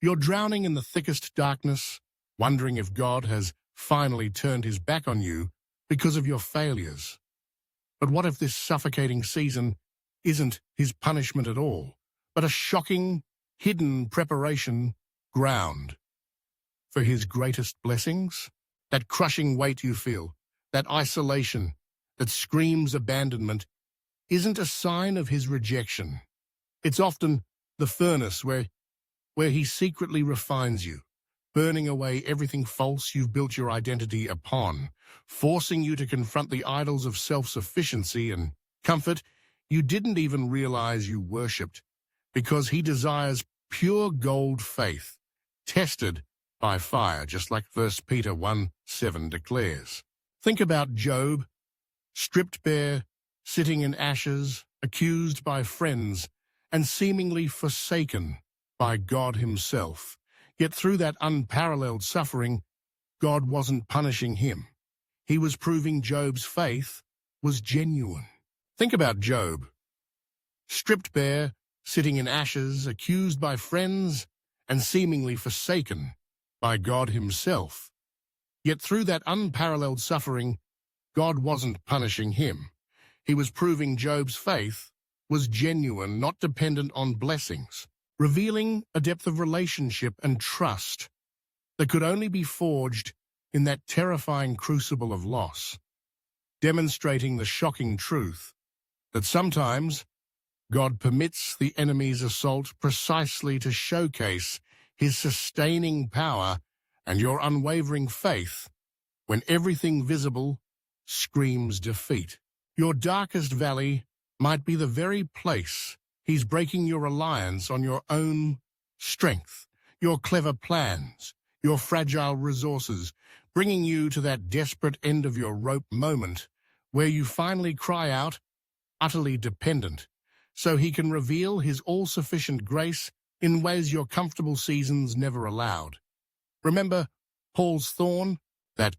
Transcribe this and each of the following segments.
You're drowning in the thickest darkness, wondering if God has finally turned his back on you because of your failures. But what if this suffocating season isn't his punishment at all, but a shocking, hidden preparation ground for his greatest blessings? That crushing weight you feel, that isolation, that screams abandonment, isn't a sign of his rejection. It's often the furnace where he secretly refines you, burning away everything false you've built your identity upon, forcing you to confront the idols of self-sufficiency and comfort you didn't even realize you worshipped, because he desires pure gold faith, tested by fire, just like 1 Peter 1:7 declares. Think about Job, stripped bare, sitting in ashes, accused by friends, and seemingly forsaken by God himself. Yet through that unparalleled suffering, God wasn't punishing him. He was proving Job's faith was genuine. Think about Job, stripped bare, sitting in ashes, accused by friends, and seemingly forsaken by God himself. Yet through that unparalleled suffering, God wasn't punishing him. He was proving Job's faith was genuine, not dependent on blessings, revealing a depth of relationship and trust that could only be forged in that terrifying crucible of loss, demonstrating the shocking truth that sometimes God permits the enemy's assault precisely to showcase his sustaining power and your unwavering faith when everything visible screams defeat. Your darkest valley might be the very place he's breaking your reliance on your own strength, your clever plans, your fragile resources, bringing you to that desperate end of your rope moment where you finally cry out, utterly dependent, so he can reveal his all-sufficient grace in ways your comfortable seasons never allowed. Remember Paul's thorn, that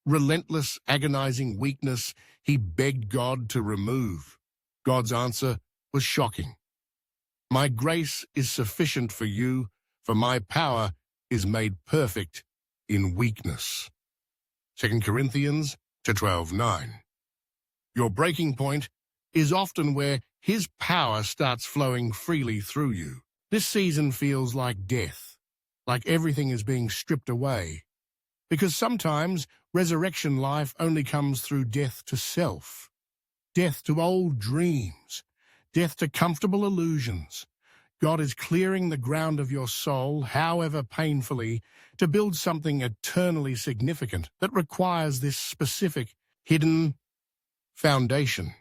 relentless, agonizing weakness he begged God to remove? God's answer was shocking. My grace is sufficient for you, for my power is made perfect in weakness. 2 Corinthians 12:9. Your breaking point is often where his power starts flowing freely through you. This season feels like death, like everything is being stripped away. Because sometimes resurrection life only comes through death to self, death to old dreams, death to comfortable illusions. God is clearing the ground of your soul, however painfully, to build something eternally significant that requires this specific, hidden foundation.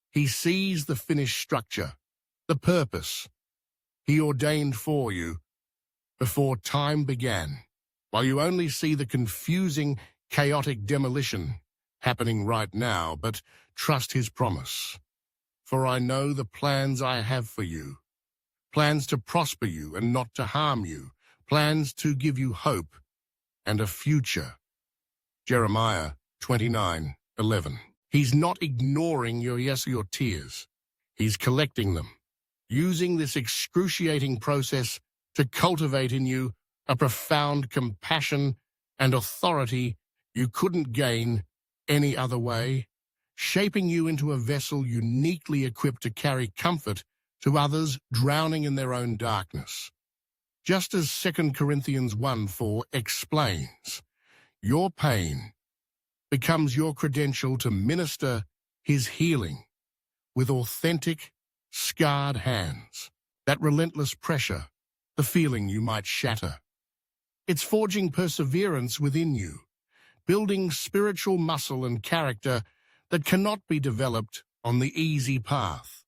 He sees the finished structure, the purpose he ordained for you before time began, while you only see the confusing, chaotic demolition happening right now. But trust his promise. For I know the plans I have for you, plans to prosper you and not to harm you, plans to give you hope and a future. Jeremiah 29:11. He's not ignoring your yes or your tears. He's collecting them, using this excruciating process to cultivate in you a profound compassion and authority you couldn't gain any other way, shaping you into a vessel uniquely equipped to carry comfort to others drowning in their own darkness. Just as 2 Corinthians 1:4 explains, your pain becomes your credential to minister his healing with authentic, scarred hands. That relentless pressure, the feeling you might shatter. It's forging perseverance within you, building spiritual muscle and character that cannot be developed on the easy path.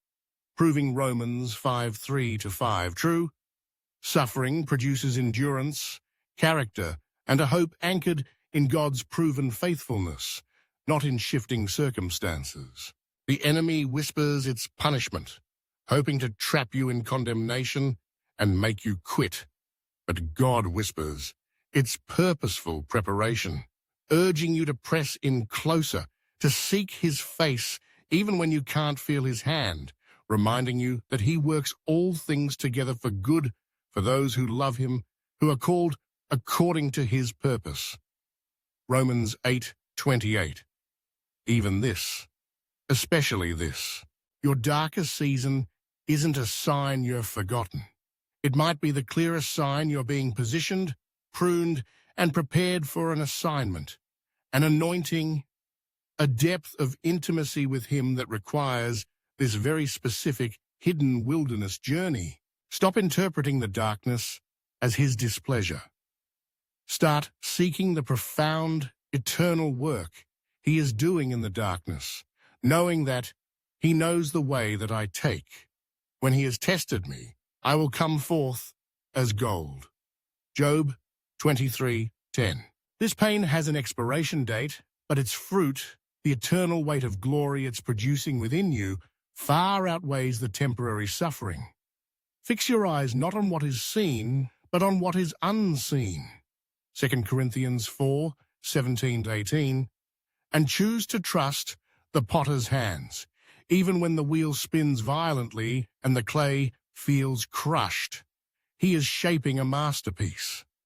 Proving Romans 5:3-5 true, suffering produces endurance, character, and a hope anchored in God's proven faithfulness, not in shifting circumstances. The enemy whispers its punishment, hoping to trap you in condemnation and make you quit. But God whispers its purposeful preparation, urging you to press in closer, to seek his face even when you can't feel his hand, reminding you that he works all things together for good for those who love him, who are called according to his purpose. Romans 8:28. Even this, especially this, your darkest season isn't a sign you're forgotten. It might be the clearest sign you're being positioned, pruned, and prepared for an assignment, an anointing, a depth of intimacy with him that requires this very specific hidden wilderness journey. Stop interpreting the darkness as his displeasure. Start seeking the profound, eternal work he is doing in the darkness, knowing that he knows the way that I take. When he has tested me, I will come forth as gold. Job 23:10. This pain has an expiration date, but its fruit, the eternal weight of glory it's producing within you, far outweighs the temporary suffering. Fix your eyes not on what is seen, but on what is unseen. 2 Corinthians 4:17-18. And choose to trust the potter's hands, even when the wheel spins violently and the clay feels crushed. He is shaping a masterpiece.